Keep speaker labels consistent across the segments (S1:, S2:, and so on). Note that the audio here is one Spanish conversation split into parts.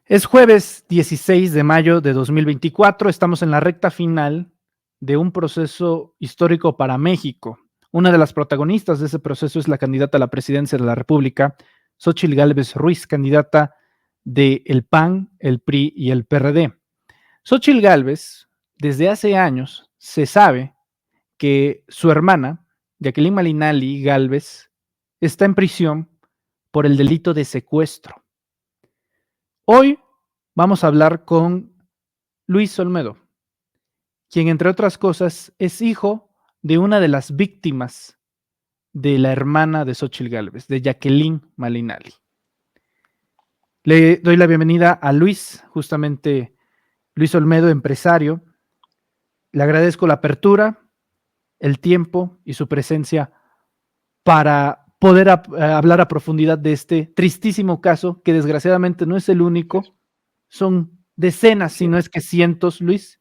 S1: Es jueves 16 de mayo de 2024, estamos en la recta final de un proceso histórico para México. Una de las protagonistas de ese proceso es la candidata a la presidencia de la República, Xóchitl Gálvez Ruiz, candidata del PAN, el PRI y el PRD. Xóchitl Gálvez, desde hace años, se sabe que su hermana, Jacqueline Malinali Gálvez, está en prisión por el delito de secuestro. Hoy vamos a hablar con Luis Olmedo, quien entre otras cosas es hijo de una de las víctimas de la hermana de Xóchitl Gálvez, de Jacqueline Malinali. Le doy la bienvenida a Luis, justamente Luis Olmedo, empresario. Le agradezco la apertura, el tiempo y su presencia para poder hablar a profundidad de este tristísimo caso, que desgraciadamente no es el único, son decenas, si no es que cientos, Luis,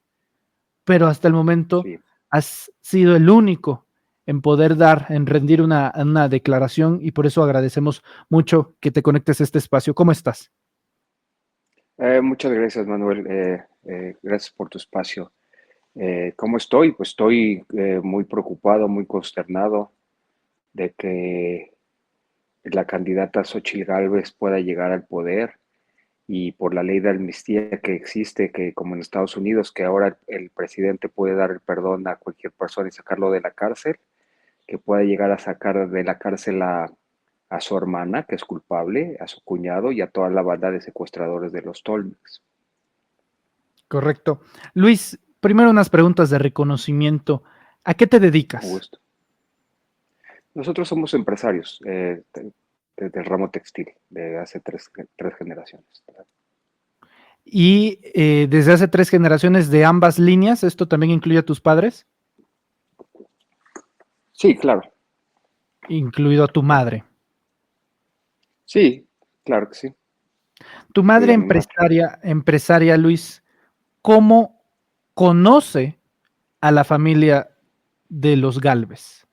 S1: pero hasta el momento
S2: Sí.
S1: has sido el único en poder en rendir una declaración, y por eso agradecemos mucho que te conectes a este espacio. ¿Cómo estás?
S2: Muchas gracias, Manuel. Gracias por tu espacio. ¿Cómo estoy? Pues estoy muy preocupado, muy consternado de que la candidata Xóchitl Gálvez pueda llegar al poder, y por la ley de amnistía que existe, que como en Estados Unidos, que ahora el presidente puede dar el perdón a cualquier persona y sacarlo de la cárcel, que pueda llegar a sacar de la cárcel a su hermana, que es culpable, a su cuñado y a toda la banda de secuestradores de los Tolmex.
S1: Correcto. Luis, primero unas preguntas de reconocimiento. ¿A qué te
S2: Un
S1: dedicas?
S2: gusto. Nosotros somos empresarios del ramo textil de hace tres generaciones.
S1: Y desde hace 3 generaciones de ambas líneas, ¿esto también incluye a tus padres?
S2: Sí, claro.
S1: Incluido a tu madre.
S2: Sí, claro que sí.
S1: Tu
S2: Incluye
S1: madre
S2: a mi madre.
S1: empresaria, Luis, ¿cómo conoce a la familia de los Gálvez?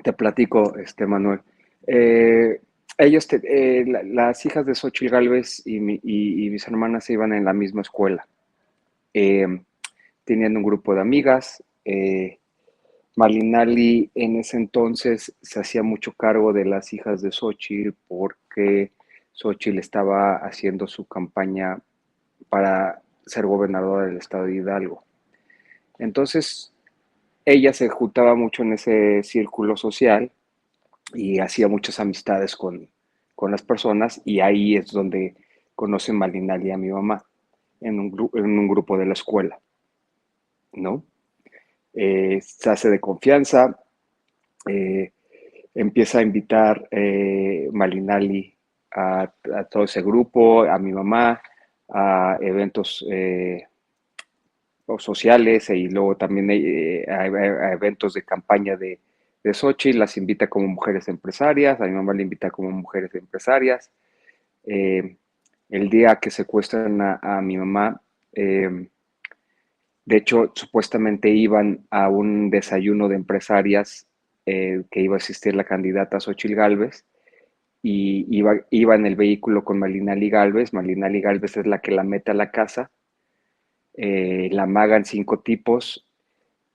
S2: Te platico, Manuel. Eh, las hijas de Xochitl Gálvez y mis hermanas se iban en la misma escuela. Eh, Tenían un grupo de amigas. Malinali en ese entonces se hacía mucho cargo de las hijas de Xochitl porque Xochitl estaba haciendo su campaña para ser gobernadora del estado de Hidalgo. Entonces, ella se juntaba mucho en ese círculo social y hacía muchas amistades con las personas, y ahí es donde conoce Malinali a mi mamá, en un grupo de la escuela, ¿no? Se hace de confianza, eh, empieza a invitar Malinali a todo ese grupo, a mi mamá, a eventos sociales, y luego también a eventos de campaña de Xochitl. Las invita como mujeres empresarias, a mi mamá le invita como mujeres empresarias. Eh, el día que secuestran a mi mamá, de hecho, supuestamente iban a un desayuno de empresarias que iba a asistir la candidata Xochitl Gálvez, y iba en el vehículo con Malinali Gálvez. Malinali Gálvez es la que la mete a la casa, la amagan 5 tipos,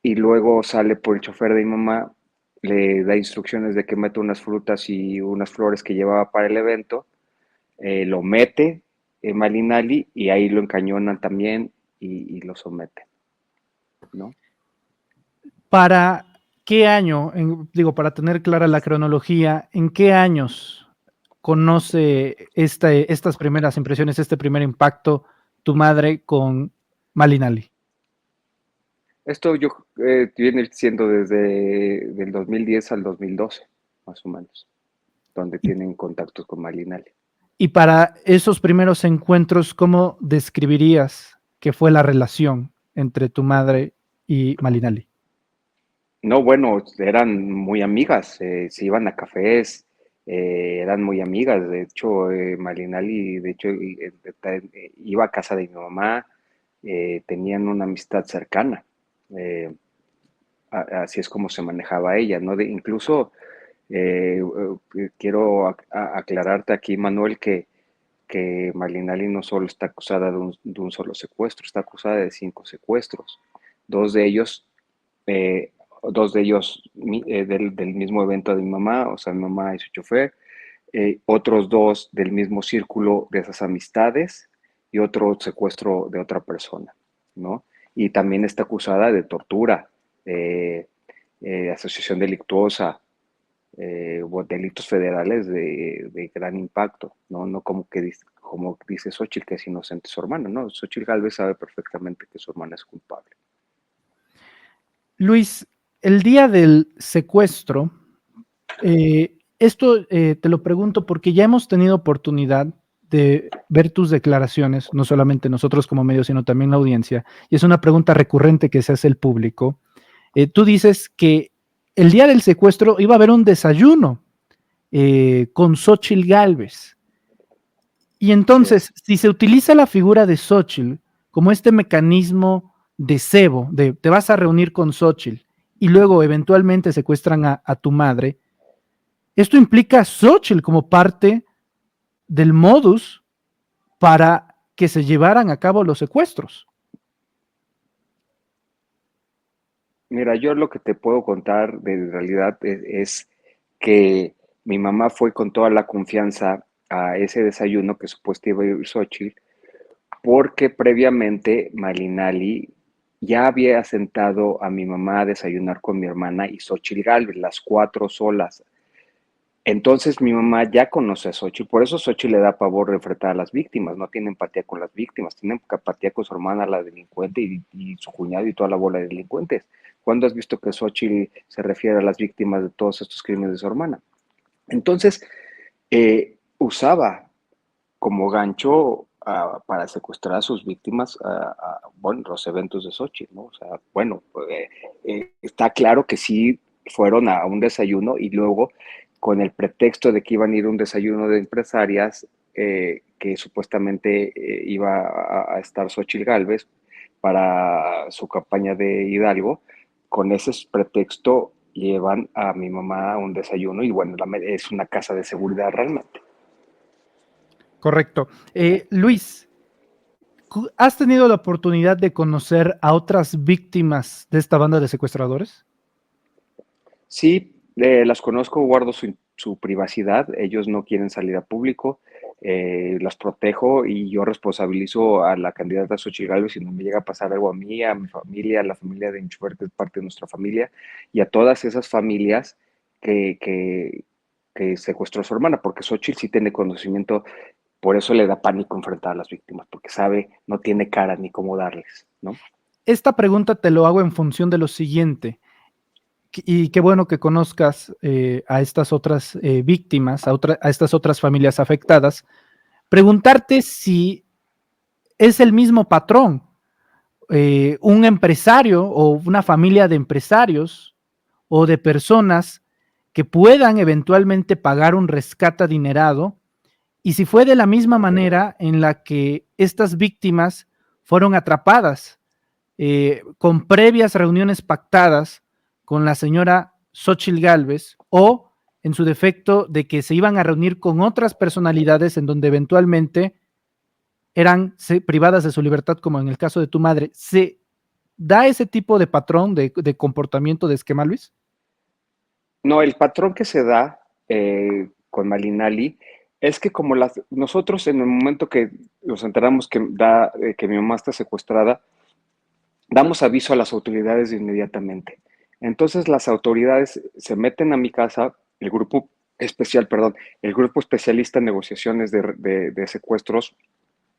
S2: y luego sale por el chofer de mi mamá, le da instrucciones de que meta unas frutas y unas flores que llevaba para el evento, lo mete Malinali, y ahí lo encañonan también y lo someten, ¿no?
S1: ¿Para qué año, para tener clara la cronología, en qué años conoce estas primeras impresiones, este primer impacto, tu madre con Malinali?
S2: Esto yo viene siendo desde del 2010 al 2012, más o menos, donde
S1: Y,
S2: tienen contactos con Malinali.
S1: y para esos primeros encuentros, ¿cómo describirías que fue la relación entre tu madre y Malinali?
S2: No, bueno, eran muy amigas, se iban a cafés, eran muy amigas. De hecho, Malinali, de hecho, iba a casa de mi mamá, tenían una amistad cercana. eh, Así es como se manejaba ella, ¿no? Incluso quiero aclararte aquí, Manuel, que que Malinali no solo está acusada de un solo secuestro, está acusada de 5 secuestros, dos de ellos, eh, del mismo evento de mi mamá, o sea, mi mamá y su chofer, otros 2 del mismo círculo de esas amistades y otro secuestro de otra persona, ¿no? Y también está acusada de tortura, eh, asociación delictuosa, o delitos federales de gran impacto, ¿no? No como dice Xóchitl, que es inocente su hermana, ¿no? Xóchitl Gálvez sabe perfectamente que su hermana es culpable.
S1: Luis, el día del secuestro, esto te lo pregunto porque ya hemos tenido oportunidad de ver tus declaraciones, no solamente nosotros como medio, sino también la audiencia, y es una pregunta recurrente que se hace el público. Tú dices que el día del secuestro iba a haber un desayuno con Xóchitl Gálvez. Y entonces, si se utiliza la figura de Xóchitl como este mecanismo de cebo, de te vas a reunir con Xóchitl y luego eventualmente secuestran a tu madre, esto implica a Xóchitl como parte del modus para que se llevaran a cabo los secuestros.
S2: Mira, yo lo que te puedo contar de realidad es que mi mamá fue con toda la confianza a ese desayuno que supuestamente iba a ir Xochitl, porque previamente Malinali ya había sentado a mi mamá a desayunar con mi hermana y Xochitl Gálvez, las 4 solas. Entonces mi mamá ya conoce a Xochitl, por eso Xochitl le da pavor de enfrentar a las víctimas, no tiene empatía con las víctimas, tiene empatía con su hermana, la delincuente, y su cuñado y toda la bola de delincuentes. ¿Cuándo has visto que Xochitl se refiere a las víctimas de todos estos crímenes de su hermana? Entonces, usaba como gancho para secuestrar a sus víctimas, bueno, los eventos de Xochitl, ¿no? O sea, bueno, está claro que sí fueron a un desayuno y luego con el pretexto de que iban a ir a un desayuno de empresarias, que supuestamente iba a estar Xochitl Gálvez para su campaña de Hidalgo, con ese pretexto llevan a mi mamá a un desayuno y bueno, es una casa de seguridad realmente.
S1: Correcto. Luis, ¿has tenido la oportunidad de conocer a otras víctimas de esta banda de secuestradores?
S2: Sí, las conozco, guardo su privacidad, ellos no quieren salir a público, las protejo y yo responsabilizo a la candidata Xochitl Gálvez si no me llega a pasar algo a mí, a mi familia, a la familia de mi chofer, que es parte de nuestra familia, y a todas esas familias que, que, que secuestró a su hermana, porque Xochitl sí tiene conocimiento, por eso le da pánico enfrentar a las víctimas, porque sabe, no tiene cara ni cómo darles, ¿no?
S1: Esta pregunta te lo hago en función de lo siguiente. Y qué bueno que conozcas a estas otras víctimas, a estas otras familias afectadas. Preguntarte si es el mismo patrón, un empresario o una familia de empresarios o de personas que puedan eventualmente pagar un rescate adinerado, y si fue de la misma manera en la que estas víctimas fueron atrapadas con previas reuniones pactadas con la señora Xochitl Gálvez, o en su defecto de que se iban a reunir con otras personalidades en donde eventualmente eran privadas de su libertad, como en el caso de tu madre. ¿Se da ese tipo de patrón de comportamiento de esquema, Luis?
S2: No, el patrón que se da con Malinali es que como nosotros en el momento que nos enteramos que mi mamá está secuestrada, damos aviso a las autoridades inmediatamente. Entonces las autoridades se meten a mi casa, el grupo especialista en negociaciones de secuestros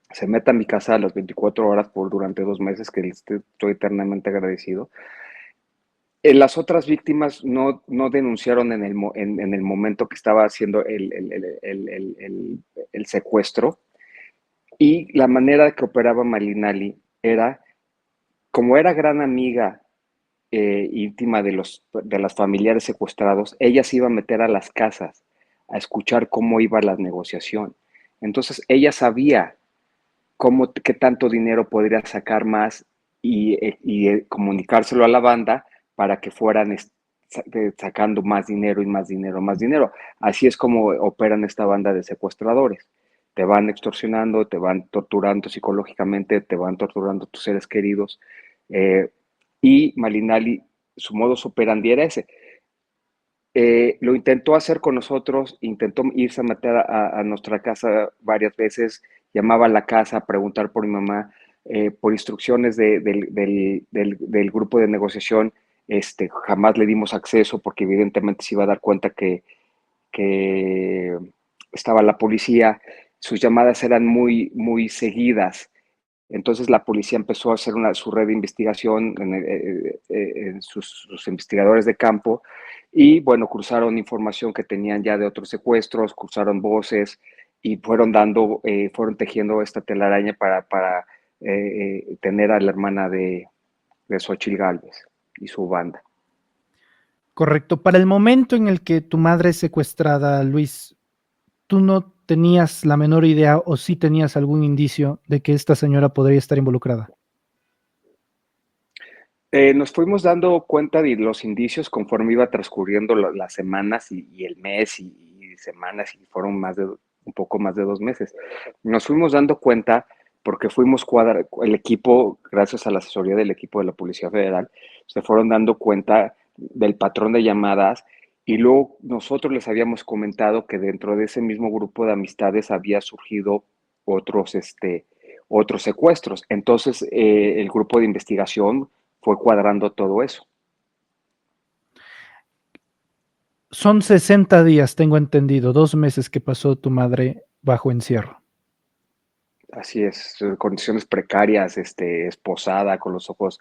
S2: se mete a mi casa a las 24 horas durante 2 meses, que estoy eternamente agradecido. Las otras víctimas no denunciaron en el momento que estaba haciendo el secuestro, y la manera que operaba Malinali era, como era gran amiga íntima de las familiares secuestrados, ella se iba a meter a las casas a escuchar cómo iba la negociación. Entonces ella sabía qué tanto dinero podría sacar más y comunicárselo a la banda para que fueran sacando más dinero y más dinero, más dinero. Así es como operan esta banda de secuestradores. te van extorsionando, te van torturando psicológicamente, te van torturando tus seres queridos. Eh, y Malinali, su modus operandi era ese. Lo intentó hacer con nosotros, intentó irse a meter a nuestra casa varias veces, llamaba a la casa a preguntar por mi mamá, por instrucciones del grupo de negociación, jamás le dimos acceso porque evidentemente se iba a dar cuenta que estaba la policía, sus llamadas eran muy, muy seguidas. Entonces la policía empezó a hacer su red de investigación en sus investigadores de campo y bueno, cruzaron información que tenían ya de otros secuestros, cruzaron voces y fueron tejiendo esta telaraña para tener a la hermana de Xochitl Gálvez y su banda.
S1: Correcto. Para el momento en el que tu madre es secuestrada, Luis, ¿tú no tenías la menor idea o sí tenías algún indicio de que esta señora podría estar involucrada?
S2: Nos fuimos dando cuenta de los indicios conforme iba transcurriendo las semanas y el mes y semanas y fueron un poco más de 2 meses. Nos fuimos dando cuenta porque el equipo, gracias a la asesoría del equipo de la Policía Federal, se fueron dando cuenta del patrón de llamadas y luego nosotros les habíamos comentado que dentro de ese mismo grupo de amistades había surgido otros, otros secuestros. Entonces, el grupo de investigación fue cuadrando todo eso.
S1: Son 60 días, tengo entendido, 2 meses que pasó tu madre bajo encierro.
S2: Así es, condiciones precarias, esposada, con los ojos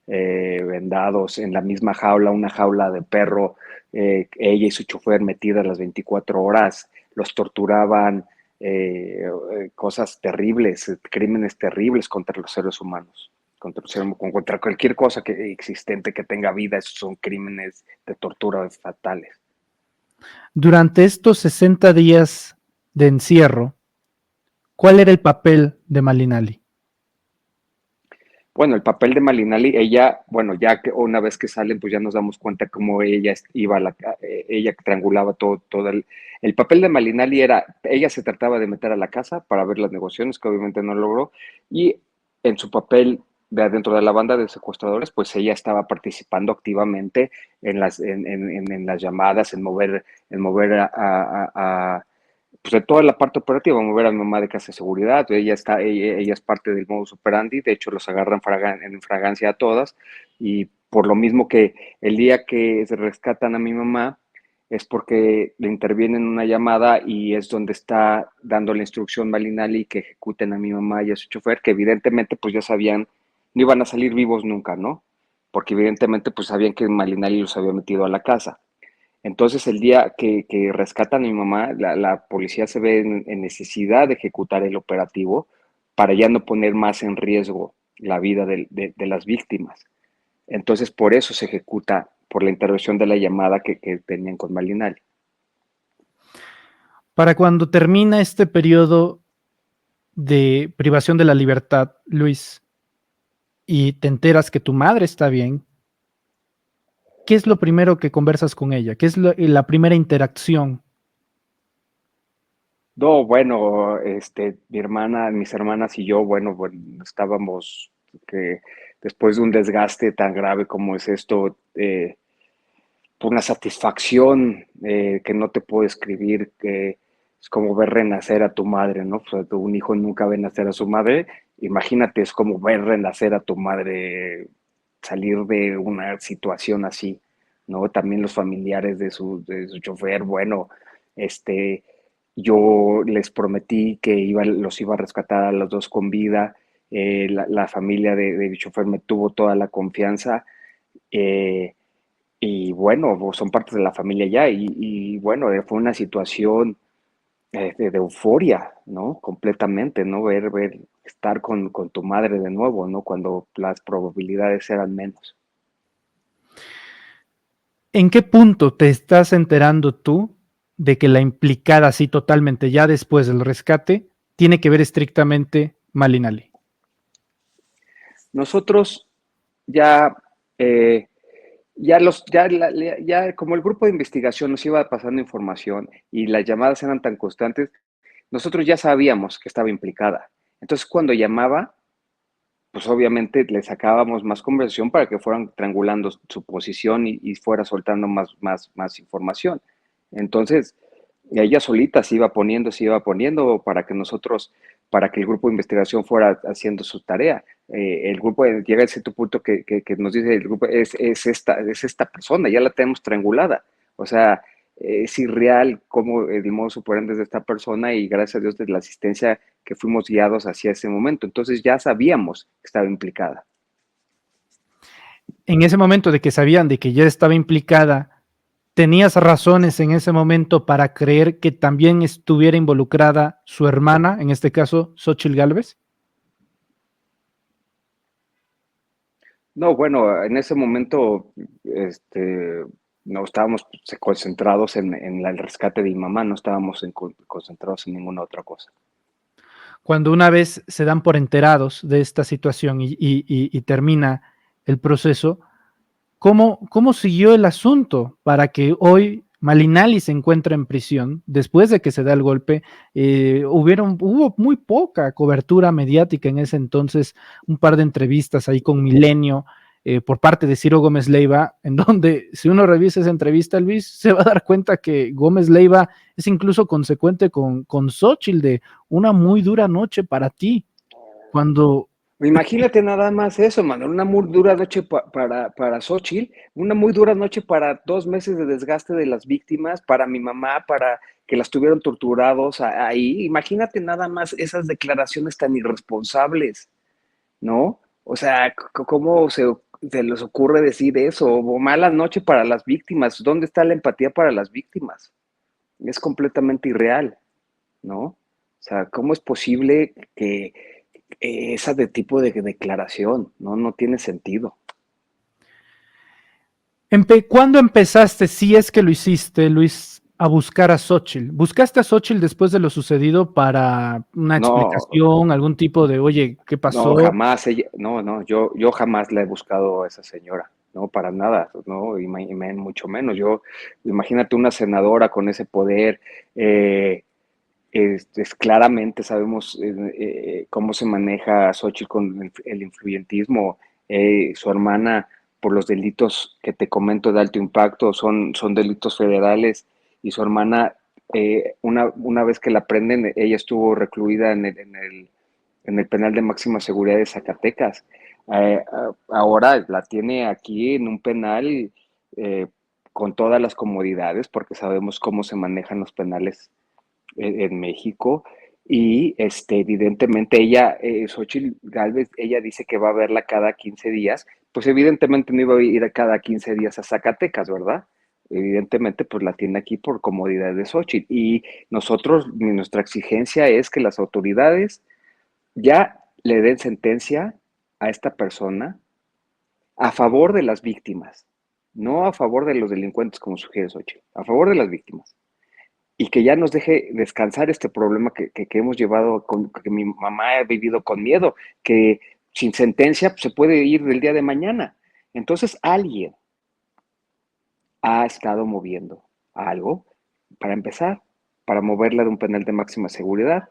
S2: vendados, en la misma jaula, una jaula de perro, ella y su chofer metidas las 24 horas, los torturaban, cosas terribles, crímenes terribles contra los seres humanos, contra cualquier cosa existente que tenga vida, esos son crímenes de tortura fatales.
S1: Durante estos 60 días de encierro, ¿cuál era el papel de Malinali?
S2: Bueno, el papel de Malinali, ella, bueno, ya que una vez que salen, pues ya nos damos cuenta cómo ella iba ella triangulaba todo el papel de Malinali era, ella se trataba de meter a la casa para ver las negociaciones, que obviamente no logró, y en su papel de adentro de la banda de secuestradores, pues ella estaba participando activamente en las llamadas, en mover pues de toda la parte operativa, mover a mi mamá de casa de seguridad, ella es parte del modus operandi, de hecho los agarran en fragancia a todas, y por lo mismo que el día que se rescatan a mi mamá, es porque le intervienen en una llamada y es donde está dando la instrucción Malinali que ejecuten a mi mamá y a su chofer, que evidentemente pues ya sabían, no iban a salir vivos nunca, ¿no? Porque evidentemente pues sabían que Malinali los había metido a la casa. Entonces, el día que rescatan a mi mamá, la policía se ve en necesidad de ejecutar el operativo para ya no poner más en riesgo la vida de las víctimas. Entonces, por eso se ejecuta, por la intervención de la llamada que tenían con Malinali.
S1: Para cuando termina este periodo de privación de la libertad, Luis, y te enteras que tu madre está bien, ¿qué es lo primero que conversas con ella? ¿Qué es la primera interacción?
S2: No, bueno, mis hermanas y yo, bueno, estábamos que después de un desgaste tan grave como es esto, una satisfacción que no te puedo escribir, que es como ver renacer a tu madre, ¿no? O sea, un hijo nunca ve nacer a su madre, imagínate, es como ver renacer a tu madre, salir de una situación así, ¿no? También los familiares de su chofer, bueno, este, yo les prometí que los iba a rescatar a los dos con vida, la familia de mi chofer me tuvo toda la confianza, eh, y bueno, son parte de la familia ya, y bueno, fue una situación de euforia, ¿no? Completamente, ¿no? Estar con tu madre de nuevo, ¿no? Cuando las probabilidades eran menos.
S1: ¿En qué punto te estás enterando tú de que la implicada así totalmente ya después del rescate tiene que ver estrictamente Malinali?
S2: Nosotros ya, eh, ya como el grupo de investigación nos iba pasando información y las llamadas eran tan constantes, nosotros ya sabíamos que estaba implicada. Entonces, cuando llamaba, pues obviamente le sacábamos más conversación para que fueran triangulando su posición y fuera soltando más información. Entonces, ella solita se iba poniendo para que nosotros, para que el grupo de investigación fuera haciendo su tarea. El grupo llega a cierto punto que nos dice el grupo es esta persona, ya la tenemos triangulada. O sea, es irreal como el modo superante de esta persona y gracias a Dios de la asistencia que fuimos guiados hacia ese momento. Entonces ya sabíamos que estaba implicada.
S1: En ese momento de que sabían de que ya estaba implicada, ¿tenías razones en ese momento para creer que también estuviera involucrada su hermana, en este caso, Xóchitl Gálvez?
S2: No, bueno, en ese momento no estábamos concentrados en el rescate de mi mamá, no estábamos concentrados en ninguna otra cosa.
S1: Cuando una vez se dan por enterados de esta situación y termina el proceso, ¿cómo siguió el asunto para que hoy Malinali se encuentre en prisión después de que se da el golpe? Hubo muy poca cobertura mediática en ese entonces, un par de entrevistas ahí con Milenio por parte de Ciro Gómez Leiva, en donde si uno revisa esa entrevista, Luis, se va a dar cuenta que Gómez Leiva es incluso consecuente con Xóchitl de una muy dura noche para ti, cuando
S2: Imagínate nada más eso, mano, una muy dura noche para Xochitl, una muy dura noche para 2 meses de desgaste de las víctimas, para mi mamá, para que las tuvieron torturados ahí. Imagínate nada más esas declaraciones tan irresponsables, ¿no? O sea, ¿cómo se les ocurre decir eso? O mala noche para las víctimas. ¿Dónde está la empatía para las víctimas? Es completamente irreal, ¿no? O sea, ¿cómo es posible que esa de tipo de declaración, ¿no? No tiene sentido.
S1: ¿Cuándo empezaste, si es que lo hiciste, Luis, a buscar a Xóchitl? ¿Buscaste a Xóchitl después de lo sucedido para una
S2: No,
S1: explicación, algún tipo de, oye, ¿qué
S2: no,
S1: pasó?
S2: jamás, no, yo jamás la he buscado a esa señora, no, para nada, no, mucho menos. Imagínate una senadora con ese poder, claramente sabemos cómo se maneja Xochitl con el influyentismo. Su hermana, por los delitos que te comento de alto impacto, son delitos federales, y su hermana, una vez que la prenden, ella estuvo recluida en el penal de máxima seguridad de Zacatecas. Ahora la tiene aquí en un penal con todas las comodidades, porque sabemos cómo se manejan los penales en México. Y evidentemente ella, Xochitl Gálvez, ella dice que va a verla cada 15 días, pues evidentemente no iba a ir a cada 15 días a Zacatecas, ¿verdad? Evidentemente, pues la tiene aquí por comodidad de Xochitl. Y nuestra exigencia es que las autoridades ya le den sentencia a esta persona a favor de las víctimas, no a favor de los delincuentes como sugiere Xochitl, a favor de las víctimas, y que ya nos deje descansar este problema que hemos llevado, que mi mamá ha vivido con miedo, que sin sentencia pues, se puede ir del día de mañana. Entonces alguien ha estado moviendo algo, para empezar, para moverla de un penal de máxima seguridad,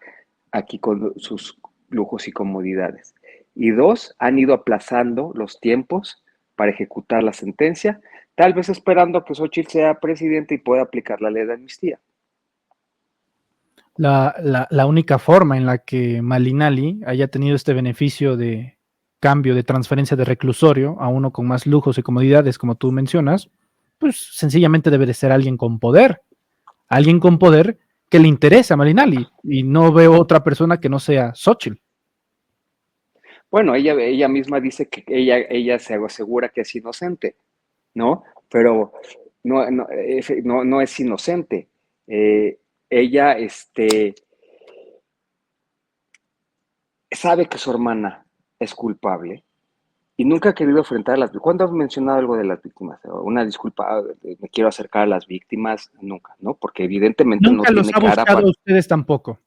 S2: aquí con sus lujos y comodidades. Y dos, han ido aplazando los tiempos para ejecutar la sentencia, tal vez esperando a que Xochitl sea presidente y pueda aplicar la ley de amnistía.
S1: La única forma en la que Malinali haya tenido este beneficio de cambio de transferencia de reclusorio a uno con más lujos y comodidades, como tú mencionas, pues sencillamente debe de ser alguien con poder que le interese a Malinali, y no veo otra persona que no sea Xóchitl.
S2: Bueno, ella misma dice que ella se asegura que es inocente, ¿no? Pero no es inocente. Ella sabe que su hermana es culpable y nunca ha querido enfrentar a las víctimas. ¿Cuándo has mencionado algo de las víctimas? Una disculpa, me quiero acercar a las víctimas, nunca, ¿no? Porque evidentemente no
S1: Nunca los
S2: tiene
S1: ha
S2: cara
S1: buscado
S2: para.
S1: a ustedes tampoco.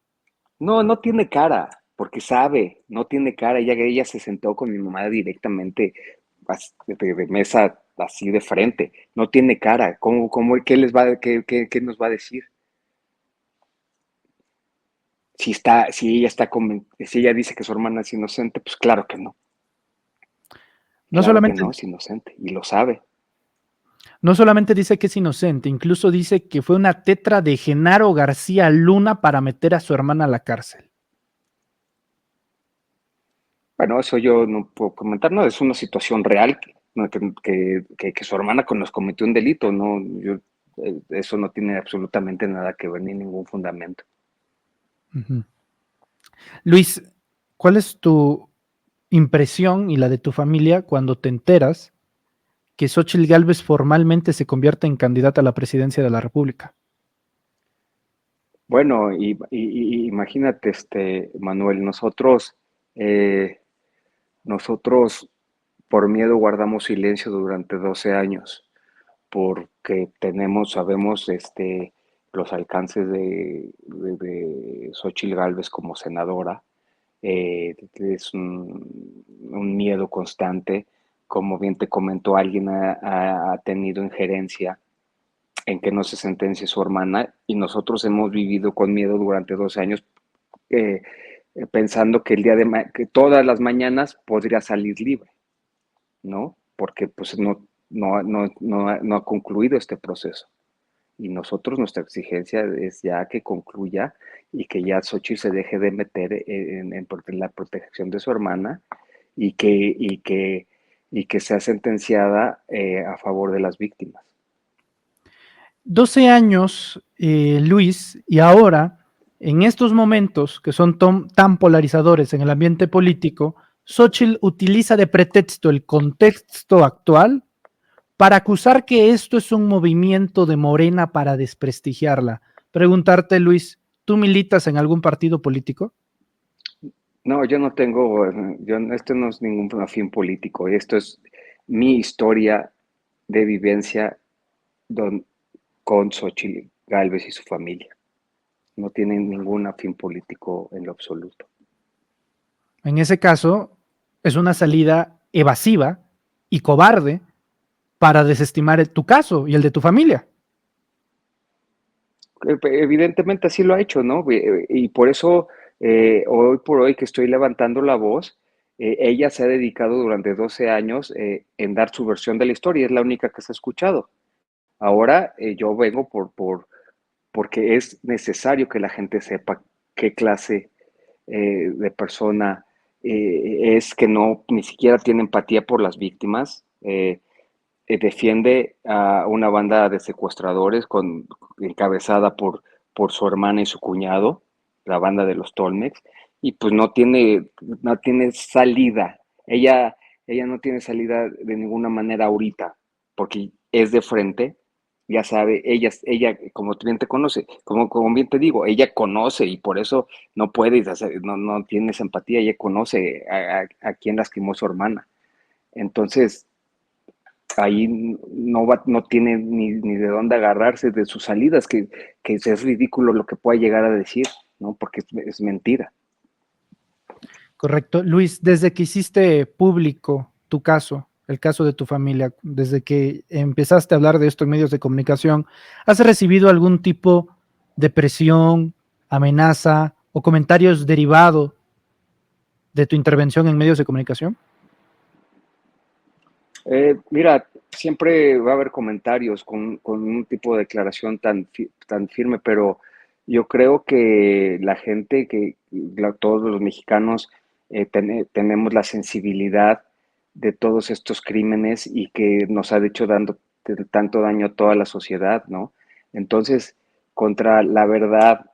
S2: No, no tiene cara, porque sabe, no tiene cara. Ella se sentó con mi mamá directamente de mesa así de frente. No tiene cara. ¿Qué les va, qué nos va a decir? si ella dice que su hermana es inocente, pues claro que no.
S1: No
S2: Claro que
S1: solamente,
S2: no, es inocente y lo sabe.
S1: no solamente dice que es inocente, incluso dice que fue una tetra de Genaro García Luna para meter a su hermana a la cárcel.
S2: Bueno, eso yo no puedo comentar, no, es una situación real, ¿no? Que su hermana nos cometió un delito, no, eso no tiene absolutamente nada que ver ni ningún fundamento.
S1: Ujú. Luis, ¿cuál es tu impresión y la de tu familia cuando te enteras que Xóchitl Gálvez formalmente se convierte en candidata a la presidencia de la República?
S2: Bueno, imagínate, Manuel, eh, nosotros por miedo guardamos silencio durante 12 años, porque sabemos, los alcances de Xóchitl Gálvez como senadora. Es un miedo constante. Como bien te comentó, alguien ha tenido injerencia en que no se sentencie su hermana y nosotros hemos vivido con miedo durante 12 años, eh, pensando que que todas las mañanas podría salir libre, ¿no? Porque pues no ha concluido este proceso. Y nosotros, nuestra exigencia es ya que concluya y que ya Xochitl se deje de meter en la protección de su hermana y que sea sentenciada a favor de las víctimas.
S1: 12 años, Luis, y ahora, en estos momentos que son tan polarizadores en el ambiente político, Xóchitl utiliza de pretexto el contexto actual para acusar que esto es un movimiento de Morena para desprestigiarla. Preguntarte, Luis, ¿tú militas en algún partido político?
S2: No, yo no tengo, esto no es ningún fin político, esto es mi historia de vivencia don- con Xochitl Gálvez y su familia. No tienen ningún fin político en lo absoluto.
S1: En ese caso, es una salida evasiva y cobarde para desestimar tu caso y el de tu familia.
S2: Evidentemente así lo ha hecho, ¿no? Y por eso, hoy por hoy que estoy levantando la voz, ella se ha dedicado durante 12 años en dar su versión de la historia, es la única que se ha escuchado. Ahora yo vengo porque es necesario que la gente sepa qué clase de persona es, que no ni siquiera tiene empatía por las víctimas. Defiende a una banda de secuestradores encabezada por su hermana y su cuñado, la banda de los Tolmex, y pues no tiene salida. Ella no tiene salida de ninguna manera ahorita, porque es de frente, ya sabe, como bien te conoce, como bien te digo, ella conoce y por eso no puede hacer, no tiene esa empatía, ella conoce a quien lastimó su hermana. Entonces, ahí no tiene ni de dónde agarrarse de sus salidas, que es ridículo lo que pueda llegar a decir, ¿no? Porque es mentira.
S1: Correcto. Luis, desde que hiciste público tu caso, el caso de tu familia, desde que empezaste a hablar de esto en medios de comunicación, ¿has recibido algún tipo de presión, amenaza o comentarios derivados de tu intervención en medios de comunicación?
S2: Mira, siempre va a haber comentarios con un tipo de declaración tan firme, pero yo creo que la gente, todos los mexicanos, tenemos la sensibilidad de todos estos crímenes y que nos ha hecho dando tanto daño a toda la sociedad, ¿no? Entonces, contra la verdad,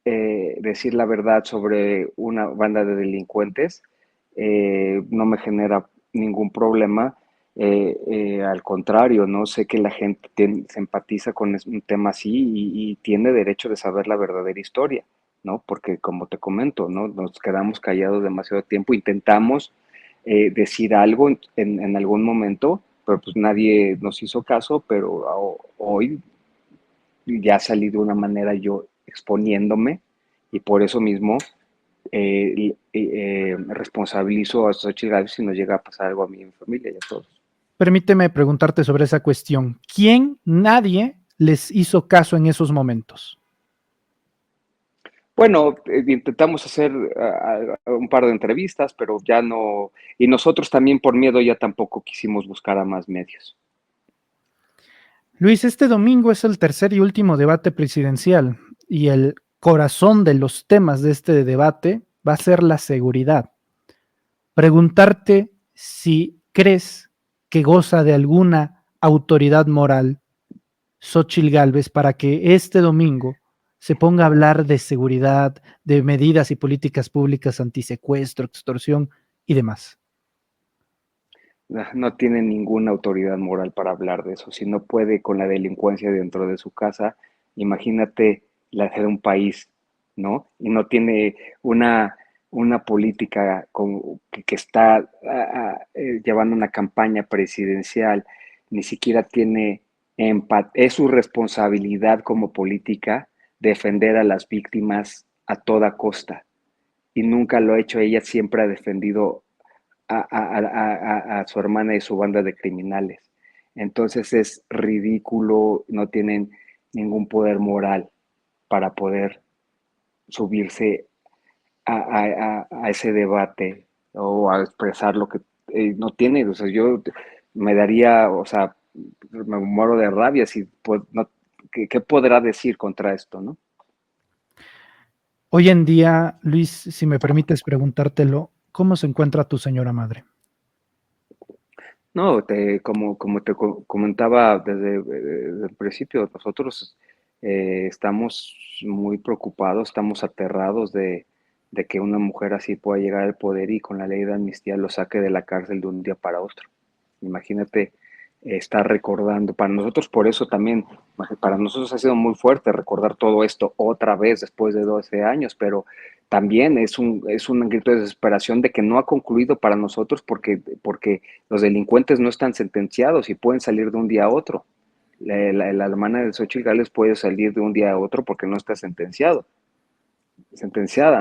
S2: decir la verdad sobre una banda de delincuentes, no me genera ningún problema. Al contrario, no sé que la gente se empatiza con un tema así y tiene derecho de saber la verdadera historia, ¿no? Porque como te comento, ¿no? Nos quedamos callados demasiado tiempo, intentamos decir algo en algún momento, pero pues nadie nos hizo caso, pero hoy ya salí de una manera yo exponiéndome y por eso mismo responsabilizo a Xochitl Gálvez si nos llega a pasar algo a mí y a mi familia y a todos.
S1: Permíteme preguntarte sobre esa cuestión. ¿Quién, nadie les hizo caso en esos momentos?
S2: Bueno, intentamos hacer un par de entrevistas, pero ya no, y nosotros también por miedo ya tampoco quisimos buscar a más medios.
S1: Luis, este domingo es el tercer y último debate presidencial y el corazón de los temas de este debate va a ser la seguridad. Preguntarte si crees que goza de alguna autoridad moral Xóchitl Gálvez para que este domingo se ponga a hablar de seguridad, de medidas y políticas públicas antisecuestro, extorsión y demás.
S2: No tiene ninguna autoridad moral para hablar de eso. Si no puede con la delincuencia dentro de su casa, imagínate la de un país, ¿no? Y no tiene una política que está llevando una campaña presidencial, ni siquiera tiene es su responsabilidad como política defender a las víctimas a toda costa. Y nunca lo ha hecho. Ella siempre ha defendido a su hermana y su banda de criminales. Entonces es ridículo, no tienen ningún poder moral para poder subirse a ese debate o a expresar lo que no tiene. O sea, yo me daría, o sea, me muero de rabia si pues, no, ¿qué podrá decir contra esto, no?
S1: Hoy en día, Luis, si me permites preguntártelo, ¿cómo se encuentra tu señora madre?
S2: No, como te comentaba desde el principio, nosotros estamos muy preocupados, estamos aterrados de que una mujer así pueda llegar al poder y con la ley de amnistía lo saque de la cárcel de un día para otro. Imagínate estar recordando, para nosotros por eso también, para nosotros ha sido muy fuerte recordar todo esto otra vez después de 12 años, pero también es un grito de desesperación de que no ha concluido para nosotros porque los delincuentes no están sentenciados y pueden salir de un día a otro. La hermana de Xochitl Gálvez puede salir de un día a otro porque no está sentenciada,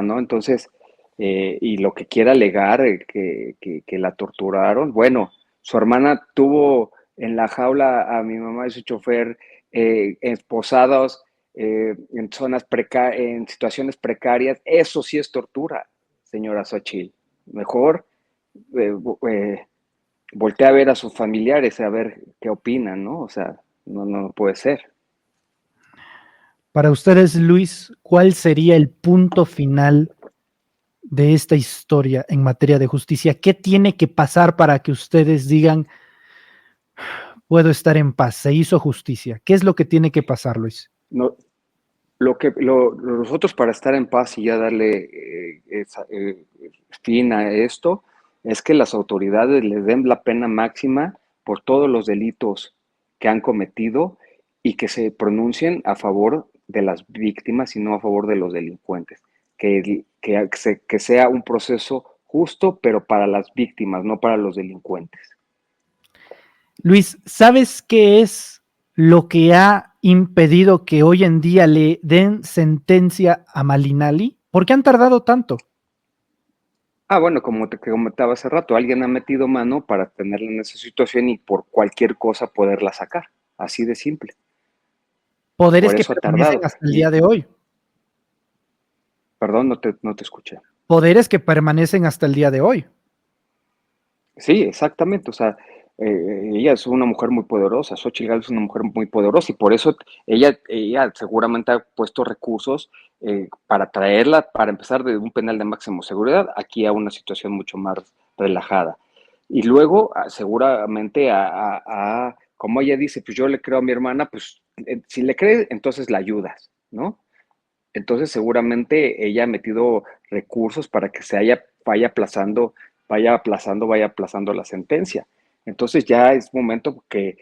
S2: ¿no? Entonces, y lo que quiera alegar, que la torturaron, bueno, su hermana tuvo en la jaula a mi mamá y su chofer esposados en en situaciones precarias, eso sí es tortura, señora Xochitl. Mejor eh, eh, voltea a ver a sus familiares, a ver qué opinan, ¿no? O sea, no puede ser.
S1: Para ustedes, Luis, ¿cuál sería el punto final de esta historia en materia de justicia? ¿Qué tiene que pasar para que ustedes digan, puedo estar en paz, se hizo justicia? ¿Qué es lo que tiene que pasar, Luis?
S2: No, nosotros para estar en paz y ya darle fin a esto, es que las autoridades les den la pena máxima por todos los delitos que han cometido y que se pronuncien a favor de las víctimas y no a favor de los delincuentes. Que sea un proceso justo, pero para las víctimas, no para los delincuentes.
S1: Luis, ¿sabes qué es lo que ha impedido que hoy en día le den sentencia a Malinali? ¿Por qué han tardado tanto?
S2: Bueno, como te comentaba hace rato, alguien ha metido mano para tenerla en esa situación y por cualquier cosa poderla sacar. Así de simple.
S1: Poderes
S2: Por
S1: que
S2: eso ha
S1: permanecen
S2: tardado.
S1: hasta el día de hoy.
S2: Perdón, no te escuché.
S1: Poderes que permanecen hasta el día de hoy.
S2: Sí, exactamente. O sea, ella es una mujer muy poderosa. Xochitl Gálvez es una mujer muy poderosa y por eso ella seguramente ha puesto recursos para traerla, para empezar de un penal de máxima seguridad aquí a una situación mucho más relajada. Y luego, seguramente, como ella dice, pues yo le creo a mi hermana, pues si le crees, entonces la ayudas, ¿no? Entonces, seguramente ella ha metido recursos para que vaya aplazando la sentencia. Entonces, ya es momento que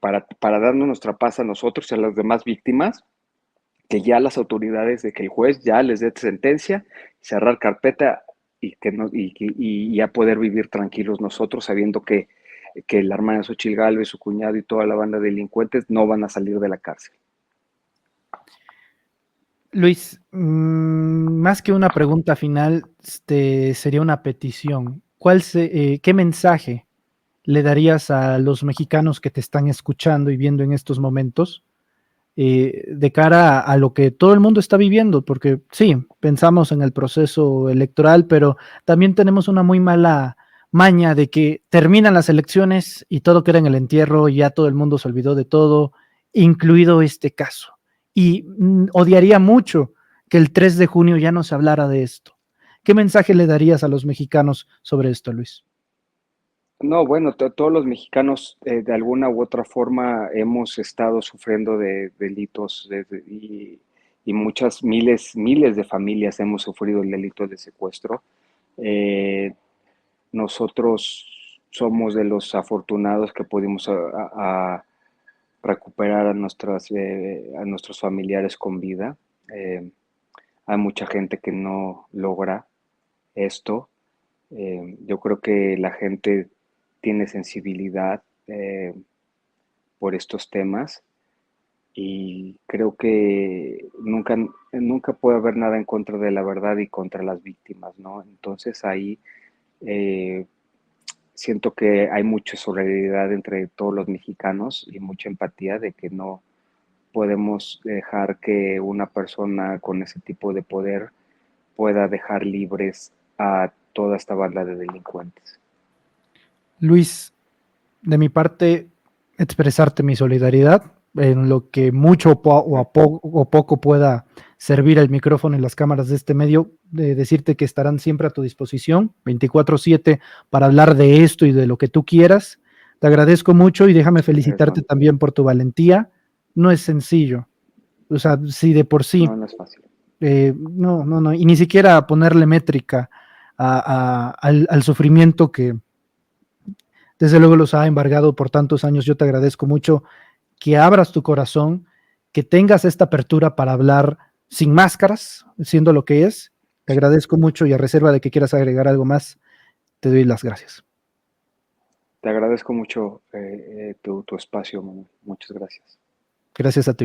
S2: para darnos nuestra paz a nosotros y a las demás víctimas, que ya las autoridades, de que el juez ya les dé sentencia, cerrar carpeta y, que no, y ya poder vivir tranquilos nosotros, sabiendo que la hermana de Xochitl Gálvez, su cuñado y toda la banda de delincuentes no van a salir de la cárcel.
S1: Luis, más que una pregunta final, sería una petición. ¿Qué mensaje le darías a los mexicanos que te están escuchando y viendo en estos momentos de cara a lo que todo el mundo está viviendo, porque sí, pensamos en el proceso electoral, pero también tenemos una muy mala maña de que terminan las elecciones y todo queda en el entierro y ya todo el mundo se olvidó de todo, incluido este caso. Y odiaría mucho que el 3 de junio ya no se hablara de esto. ¿Qué mensaje le darías a los mexicanos sobre esto, Luis?
S2: No, bueno, todos los mexicanos de alguna u otra forma hemos estado sufriendo de delitos y muchas miles de familias hemos sufrido el delito de secuestro. Eh, Nosotros somos de los afortunados que pudimos a recuperar a nuestros familiares con vida. Eh, Hay mucha gente que no logra esto. Yo creo que la gente tiene sensibilidad por estos temas y creo que nunca puede haber nada en contra de la verdad y contra las víctimas, ¿no? Entonces ahí eh, siento que hay mucha solidaridad entre todos los mexicanos y mucha empatía de que no podemos dejar que una persona con ese tipo de poder pueda dejar libres a toda esta banda de delincuentes.
S1: Luis, de mi parte, expresarte mi solidaridad en lo que mucho o poco pueda servir el micrófono y las cámaras de este medio, de decirte que estarán siempre a tu disposición, 24/7, para hablar de esto y de lo que tú quieras. Te agradezco mucho y déjame felicitarte
S2: Hermano,
S1: también por tu valentía. No es sencillo. O sea, si de por
S2: no,
S1: sí,
S2: no es fácil.
S1: no, y ni siquiera ponerle métrica al sufrimiento que desde luego los ha embargado por tantos años. Yo te agradezco mucho que abras tu corazón, que tengas esta apertura para hablar sin máscaras, siendo lo que es. Te agradezco mucho y a reserva de que quieras agregar algo más, te doy las gracias.
S2: Te agradezco mucho tu espacio, Manuel. Muchas gracias.
S1: Gracias a ti.